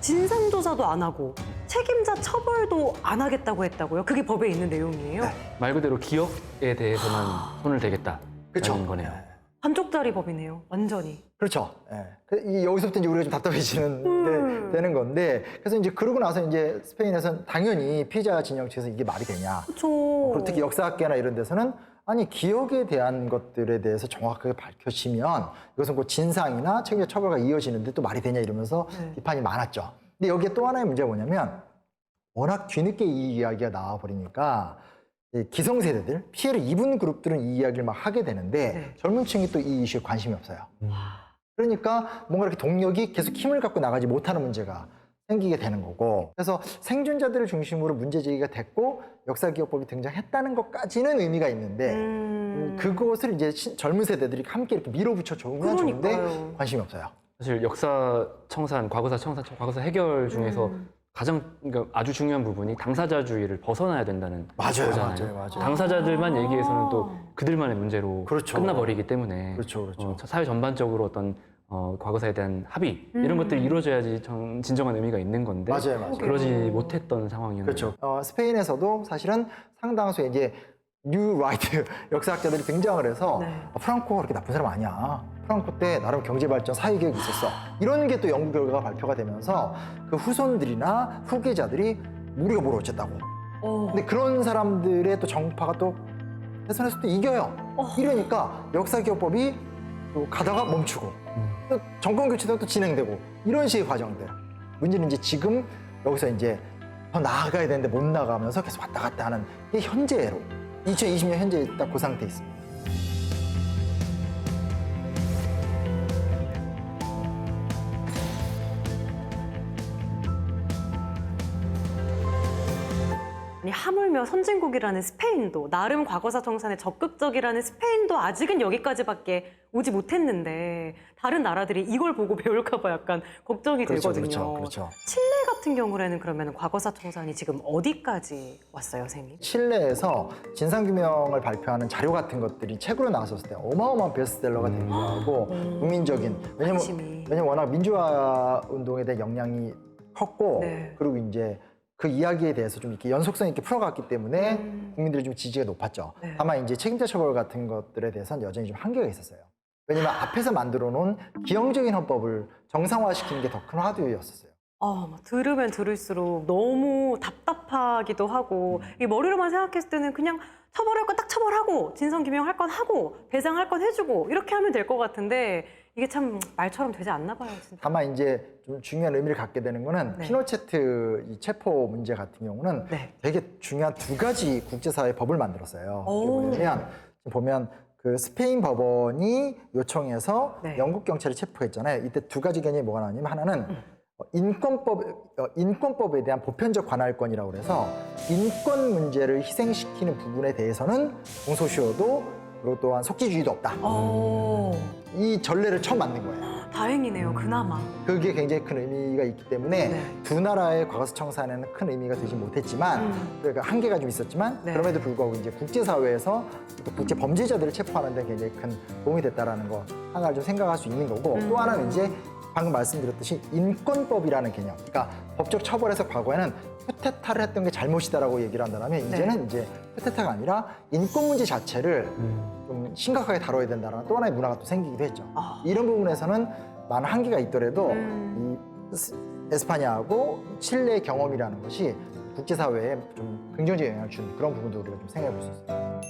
진상조사도 안 하고 책임자 처벌도 안 하겠다고 했다고요? 그게 법에 있는 내용이에요? 네. 말 그대로 기억에 대해서만 손을 대겠다. 그렇죠. 라는 거네요. 반쪽짜리 법이네요. 완전히. 그렇죠. 예. 여기서부터 이제 우리가 좀 답답해지는 되는 건데, 그래서 이제 그러고 나서 이제 스페인에서는 당연히 피해자 진영 측에서 이게 말이 되냐. 그렇죠. 그리고 특히 역사학계나 이런 데서는 아니 기억에 대한 것들에 대해서 정확하게 밝혀지면 이것은 그 진상이나 책임자 처벌과 이어지는데 또 말이 되냐 이러면서 비판이 많았죠. 근데 여기에 또 하나의 문제가 뭐냐면 워낙 뒤늦게 이 이야기가 나와버리니까 기성세대들, 피해를 입은 그룹들은 이 이야기를 막 하게 되는데 젊은 층이 또 이 이슈에 관심이 없어요. 그러니까 뭔가 이렇게 동력이 계속 힘을 갖고 나가지 못하는 문제가 생기게 되는 거고, 그래서 생존자들을 중심으로 문제 제기가 됐고 역사기억법이 등장했다는 것까지는 의미가 있는데 그것을 이제 젊은 세대들이 함께 이렇게 밀어붙여 주면 좋은데 그러니까요. 관심이 없어요. 사실 역사 청산, 과거사 해결 중에서 가장 그러니까 아주 중요한 부분이 당사자주의를 벗어나야 된다는 맞아요, 거잖아요. 맞아요. 당사자들만 얘기해서는 또 그들만의 문제로 그렇죠. 끝나버리기 때문에 그렇죠, 그렇죠. 사회 전반적으로 어떤 과거사에 대한 합의 이런 것들이 이루어져야지 진정한 의미가 있는 건데 맞아요. 그러지 못했던 상황이었네요. 그렇죠. 스페인에서도 사실은 상당수의 이제 뉴 라이트 역사학자들이 등장을 해서 프랑코가 그렇게 나쁜 사람 아니야. 프랑코 때 나름 경제 발전, 사회 개혁이 있었어. 이런 게 또 연구 결과가 발표가 되면서 그 후손들이나 후계자들이 우리가 뭘 어쨌다고. 근데 그런 사람들의 또 정파가 또 대선에서 또 이겨요. 이러니까 역사기억법이 또 가다가 멈추고 또 정권 교체도 또 진행되고 이런 식의 과정들. 문제는 이제 지금 여기서 이제 더 나아가야 되는데 못 나가면서 계속 왔다 갔다 하는 게 현재로 2020년 현재 딱 그 상태에 있습니다. 하물며 선진국이라는 스페인도, 나름 과거사 청산에 적극적이라는 스페인도 아직은 여기까지밖에 오지 못했는데 다른 나라들이 이걸 보고 배울까 봐 약간 걱정이 되거든요. 그렇죠. 칠레 같은 경우에는 그러면 과거사 청산이 지금 어디까지 왔어요, 선생님? 칠레에서 진상규명을 발표하는 자료 같은 것들이 책으로 나왔었을 때 어마어마한 베스트셀러가 되기도 하고 국민적인, 관심이. 왜냐면 워낙 민주화 운동에 대한 영향이 컸고 네. 그리고 이제 그 이야기에 대해서 좀 이렇게 연속성 있게 풀어갔기 때문에 국민들이 좀 지지가 높았죠. 네. 다만 이제 책임자 처벌 같은 것들에 대해서는 여전히 좀 한계가 있었어요. 왜냐면 앞에서 만들어 놓은 기형적인 헌법을 정상화시키는 게 더 큰 화두였었어요. 막 들으면 들을수록 너무 답답하기도 하고 이 머리로만 생각했을 때는 그냥 처벌할 건 딱 처벌하고 진상규명할 건 하고 배상할 건 해주고 이렇게 하면 될 것 같은데 이게 참 말처럼 되지 않나 봐요, 진짜. 다만 이제 좀 중요한 의미를 갖게 되는 거는 네. 피노체트 이 체포 문제 같은 경우는 네. 되게 중요한 두 가지 국제사회 법을 만들었어요. 그게 오. 뭐냐면 지금 보면 그 스페인 법원이 요청해서 네. 영국 경찰이 체포했잖아요. 이때 두 가지 개념이 뭐가 나냐면 하나는 인권법에 대한 보편적 관할권이라고 그래서 인권 문제를 희생시키는 부분에 대해서는 공소시효도 그리고 또한 속지주의도 없다. 이 전례를 처음 만든 거예요. 다행이네요, 그나마. 그게 굉장히 큰 의미가 있기 때문에 네. 두 나라의 과거사 청산에는 큰 의미가 되지 못했지만 그러니까 한계가 좀 있었지만 네. 그럼에도 불구하고 이제 국제사회에서 또 국제 범죄자들을 체포하는 데 굉장히 큰 도움이 됐다라는 거 하나를 좀 생각할 수 있는 거고 또 하나는 이제 방금 말씀드렸듯이 인권법이라는 개념. 그러니까 법적 처벌에서 과거에는 쿠데타를 했던 게 잘못이다라고 얘기를 한다면 이제는 이제 쿠데타가 아니라 인권 문제 자체를 좀 심각하게 다뤄야 된다는 또 하나의 문화가 또 생기기도 했죠. 이런 부분에서는 많은 한계가 있더라도 이 에스파냐하고 칠레의 경험이라는 것이 국제사회에 좀 긍정적인 영향을 주는 그런 부분도 우리가 좀 생각해 볼 수 있어요.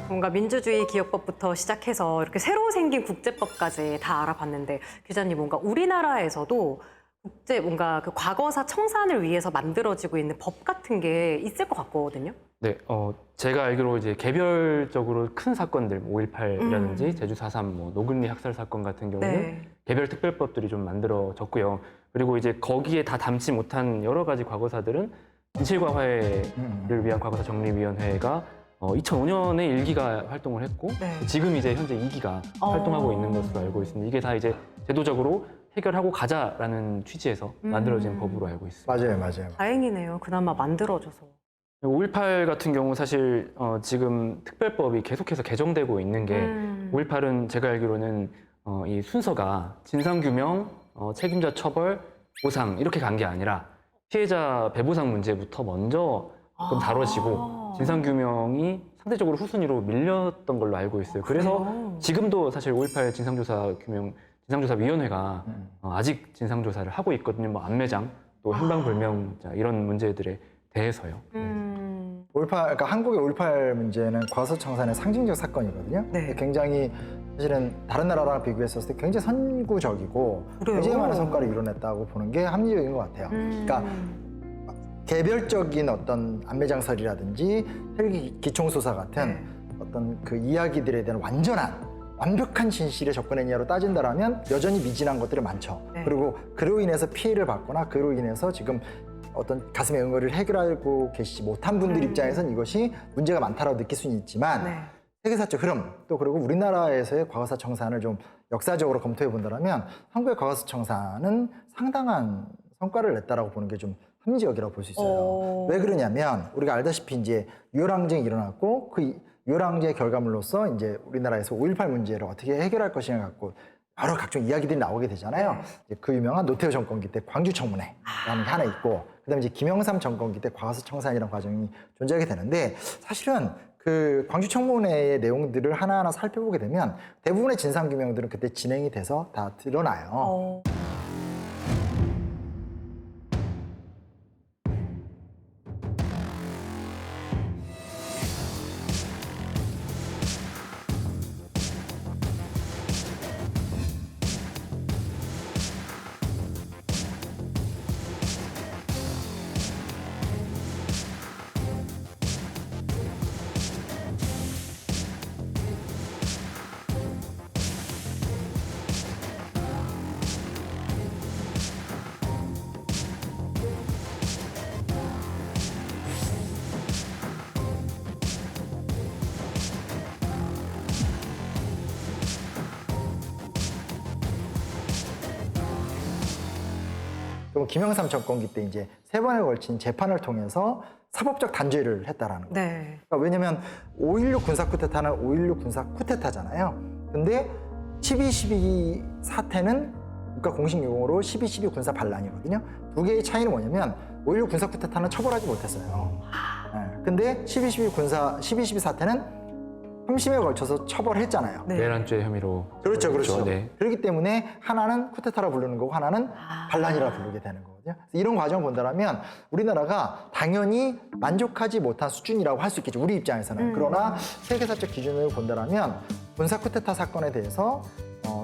뭔가 민주주의 기업법부터 시작해서 이렇게 새로 생긴 국제법까지 다 알아봤는데 기자님 뭔가 우리나라에서도 국제 뭔가 그 과거사 청산을 위해서 만들어지고 있는 법 같은 게 있을 것 같거든요. 네, 제가 알기로 이제 개별적으로 큰 사건들, 5.18이라든지 제주 4.3, 뭐 노근리 학살 사건 같은 경우는 네. 개별 특별법들이 좀 만들어졌고요. 그리고 이제 거기에 다 담지 못한 여러 가지 과거사들은 진실과 화해를 위한 과거사 정리위원회가 2005년에 1기가 활동을 했고 네. 지금 이제 현재 2기가 활동하고 있는 것으로 알고 있습니다. 이게 다 이제 제도적으로 해결하고 가자라는 취지에서 만들어진 법으로 알고 있습니다. 맞아요. 다행이네요. 그나마 만들어져서. 5.18 같은 경우 사실 지금 특별법이 계속해서 개정되고 있는 게 5.18은 제가 알기로는 이 순서가 진상규명, 책임자 처벌, 보상 이렇게 간 게 아니라 피해자 배보상 문제부터 먼저 좀 다뤄지고 진상규명이 상대적으로 후순위로 밀렸던 걸로 알고 있어요. 그래서 그래요? 지금도 사실 5.18 진상조사위원회가 아직 진상조사를 하고 있거든요. 뭐 안매장, 또 행방불명자 이런 문제들에 대해서요. 5.18, 그러니까 한국의 5.18 문제는 과거사 청산의 상징적 사건이거든요. 네. 굉장히 사실은 다른 나라랑 비교했을 때 굉장히 선구적이고 그래요? 굉장히 많은 성과를 이뤄냈다고 보는 게 합리적인 것 같아요. 그러니까 개별적인 어떤 안매장설이라든지 헬기 기총소사 같은 어떤 그 이야기들에 대한 완벽한 진실에 접근했냐로 따진다라면 여전히 미진한 것들이 많죠. 네. 그리고 그로 인해서 피해를 받거나 그로 인해서 지금 어떤 가슴의 응어리를 해결하고 계시지 못한 분들 입장에서는 이것이 문제가 많다라고 느낄 수는 있지만 네. 세계사적 흐름 또 그리고 우리나라에서의 과거사 청산을 좀 역사적으로 검토해 본다면 한국의 과거사 청산은 상당한 성과를 냈다라고 보는 게 좀 합리적이라고 볼 수 있어요. 왜 그러냐면 우리가 알다시피 이제 유혈항쟁이 일어났고 그 유혈항쟁의 결과물로서 이제 우리나라에서 5.18 문제를 어떻게 해결할 것이냐 갖고 여러 각종 이야기들이 나오게 되잖아요. 이제 그 유명한 노태우 정권기 때 광주청문회라는 게 하나 있고 그다음에 이제 김영삼 정권기 때 과거사 청산이라는 과정이 존재하게 되는데 사실은 그 광주청문회의 내용들을 하나하나 살펴보게 되면 대부분의 진상규명들은 그때 진행이 돼서 다 드러나요. 그리고 김영삼 정권기 때 이제 3번에 걸친 재판을 통해서 사법적 단죄를 했다라는 거예요. 네. 그러니까 왜냐면 5.16 군사 쿠데타는 5.16 군사 쿠데타잖아요. 근데 12.12 사태는 국가 공식 용어로 12.12 군사 반란이거든요. 두 개의 차이는 뭐냐면 5.16 군사 쿠데타는 처벌하지 못했어요. 네. 근데 12.12 사태는 3심에 걸쳐서 처벌했잖아요. 네. 내란죄 혐의로. 그렇죠, 그렇죠. 네. 그렇기 때문에 하나는 쿠데타라 부르는 거고 하나는 반란이라 부르게 되는 거거든요. 그래서 이런 과정을 본다면 우리나라가 당연히 만족하지 못한 수준이라고 할 수 있겠죠. 우리 입장에서는. 그러나 세계사적 기준을 본다면 군사 쿠데타 사건에 대해서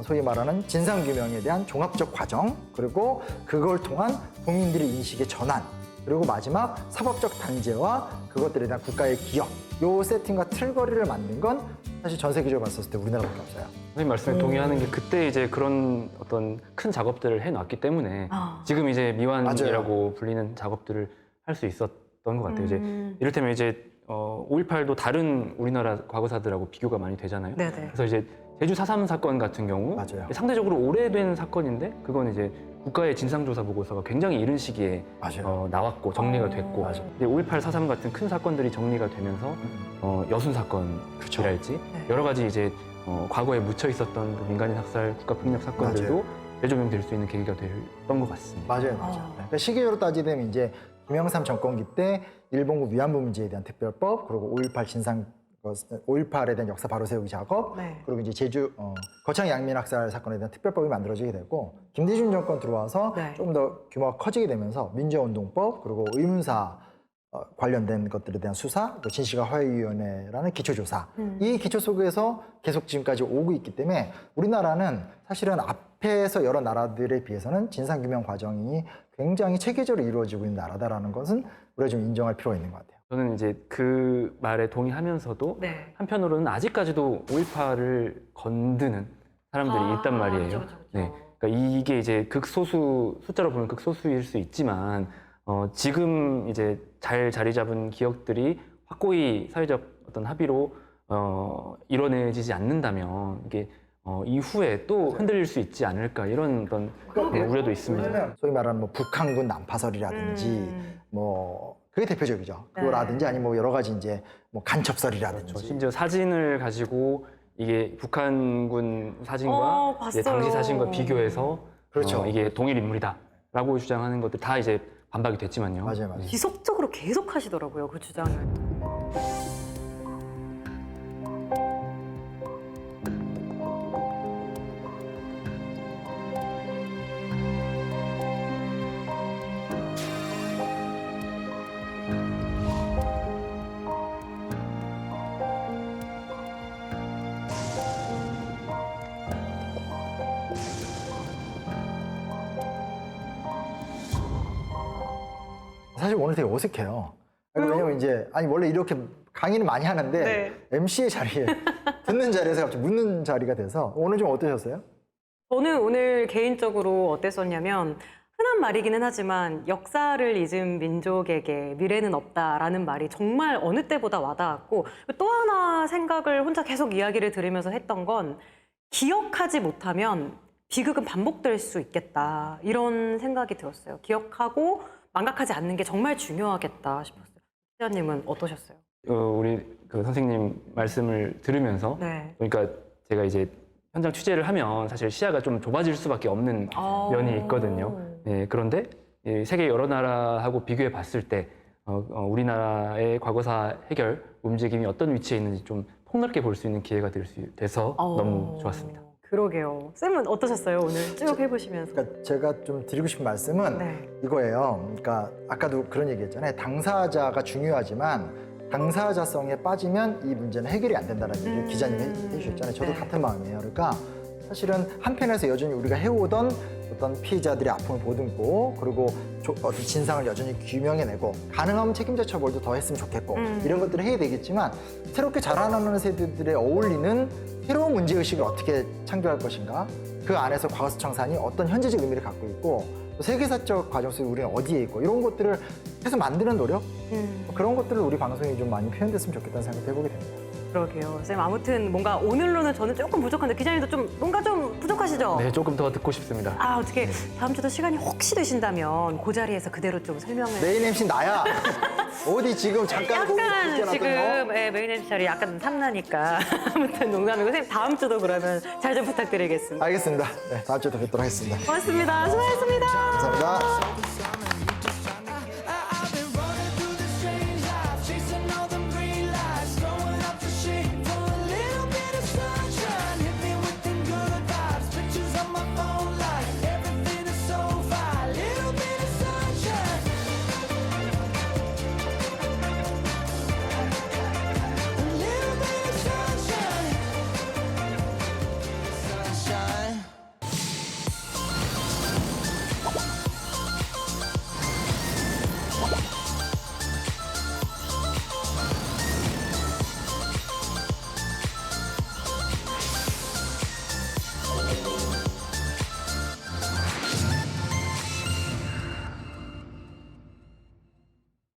소위 말하는 진상규명에 대한 종합적 과정, 그리고 그걸 통한 국민들의 인식의 전환, 그리고 마지막 사법적 단죄와 그것들에 대한 국가의 기억, 요 세팅과 틀거리를 만든 건 사실 전 세계적으로 봤을 때 우리나라밖에 없어요. 선생님 말씀에 동의하는 게 그때 이제 그런 어떤 큰 작업들을 해놨기 때문에 아. 지금 이제 미완이라고 맞아요. 불리는 작업들을 할 수 있었던 것 같아요. 이제 이를테면 이제 5.18도 다른 우리나라 과거사들하고 비교가 많이 되잖아요. 네네. 그래서 이제 제주 4.3 사건 같은 경우 맞아요. 상대적으로 오래된 사건인데 그건 이제 국가의 진상조사 보고서가 굉장히 이른 시기에 맞아요. 나왔고 정리가 됐고 맞아요. 5.18, 4.3 같은 큰 사건들이 정리가 되면서 여순 사건이랄지 네. 여러 가지 이제 과거에 묻혀 있었던 그 민간인 학살, 국가폭력 사건들도 맞아요. 재조명될 수 있는 계기가 됐던 것 같습니다. 맞아요. 그러니까 시기적으로 따지면 이제 김영삼 정권기 때 일본군 위안부 문제에 대한 특별법, 그리고 5.18 진상 5.18에 대한 역사 바로 세우기 작업, 네. 그리고 이제 제주 거창 양민 학살 사건에 대한 특별법이 만들어지게 되고 김대중 정권 들어와서 네. 좀 더 규모가 커지게 되면서 민주화운동법, 그리고 의문사 관련된 것들에 대한 수사, 또 진실과 화해위원회라는 기초조사, 이 기초 속에서 계속 지금까지 오고 있기 때문에 우리나라는 사실은 앞에서 여러 나라들에 비해서는 진상규명 과정이 굉장히 체계적으로 이루어지고 있는 나라다라는 것은 우리가 좀 인정할 필요가 있는 것 같아요. 저는 이제 그 말에 동의하면서도 네. 한편으로는 아직까지도 5.18을 건드는 사람들이 있단 말이에요. 그렇죠. 네. 그러니까 이게 이제 극소수, 숫자로 보면 극소수일 수 있지만 지금 이제 잘 자리 잡은 기억들이 확고히 사회적 어떤 합의로 이뤄내지지 않는다면 이게 이후에 또 흔들릴 수 있지 않을까 이런 어떤 우려도 있습니다. 왜냐면 소위 말하는 뭐 북한군 난파설이라든지 뭐 그게 대표적이죠. 그거라든지 아니면 뭐 여러 가지 이제 뭐 간첩설이라든지. 심지어 사진을 가지고 이게 북한군 사진과 이제 봤어요. 당시 사진과 비교해서 그렇죠. 이게 동일 인물이다라고 주장하는 것들 다 이제 반박이 됐지만요. 맞아요, 맞아요. 지속적으로 계속 하시더라고요, 그 주장을. 사실 오늘 되게 어색해요. 왜냐면 이제 아니 원래 이렇게 강의는 많이 하는데 네. MC의 자리에 듣는 자리에서 갑자기 묻는 자리가 돼서 오늘 좀 어떠셨어요? 저는 오늘 개인적으로 어땠었냐면 흔한 말이기는 하지만 역사를 잊은 민족에게 미래는 없다라는 말이 정말 어느 때보다 와닿았고 또 하나 생각을 혼자 계속 이야기를 들으면서 했던 건 기억하지 못하면 비극은 반복될 수 있겠다 이런 생각이 들었어요. 기억하고 망각하지 않는 게 정말 중요하겠다 싶었어요. 시아님은 어떠셨어요? 우리 그 선생님 말씀을 들으면서 네. 그러니까 제가 이제 현장 취재를 하면 사실 시야가 좀 좁아질 수밖에 없는 면이 있거든요. 네, 그런데 이 세계 여러 나라하고 비교해 봤을 때 우리나라의 과거사 해결 움직임이 어떤 위치에 있는지 좀 폭넓게 볼 수 있는 기회가 돼서 너무 좋았습니다. 그러게요. 쌤은 어떠셨어요? 오늘 쭉 해보시면서. 그러니까 제가 좀 드리고 싶은 말씀은 네. 이거예요. 그러니까 아까도 그런 얘기했잖아요. 당사자가 중요하지만 당사자성에 빠지면 이 문제는 해결이 안 된다는 얘기를 기자님이 해주셨잖아요. 저도 네. 같은 마음이에요. 그러니까 사실은 한편에서 여전히 우리가 해오던 어떤 피해자들의 아픔을 보듬고 그리고 어떤 진상을 여전히 규명해내고 가능하면 책임자 처벌도 더 했으면 좋겠고 이런 것들을 해야 되겠지만 새롭게 자라나는 세대들에 어울리는 새로운 문제의식을 어떻게 창조할 것인가, 그 안에서 과거사 청산이 어떤 현재적 의미를 갖고 있고 또 세계사적 과정 속에 우리는 어디에 있고 이런 것들을 계속 만드는 노력, 그런 것들을 우리 방송이 좀 많이 표현됐으면 좋겠다는 생각을 해보게 됩니다. 그러게요. 쌤 아무튼 뭔가 오늘로는 저는 조금 부족한데 기자님도 좀 뭔가 좀 부족하시죠? 네, 조금 더 듣고 싶습니다. 아 어떻게 다음 주도 시간이 혹시 되신다면 그 자리에서 그대로 좀 설명을. 메인 MC 나야. 어디 지금 잠깐 거기 약간 붙여놨던 지금 거? 예, 메인 MC 자리 약간 탐나니까 아무튼 농담이고 선생님 다음 주도 그러면 잘 좀 부탁드리겠습니다. 알겠습니다. 네, 다음 주에 또 뵙도록 하겠습니다. 고맙습니다. 수고하셨습니다. 감사합니다.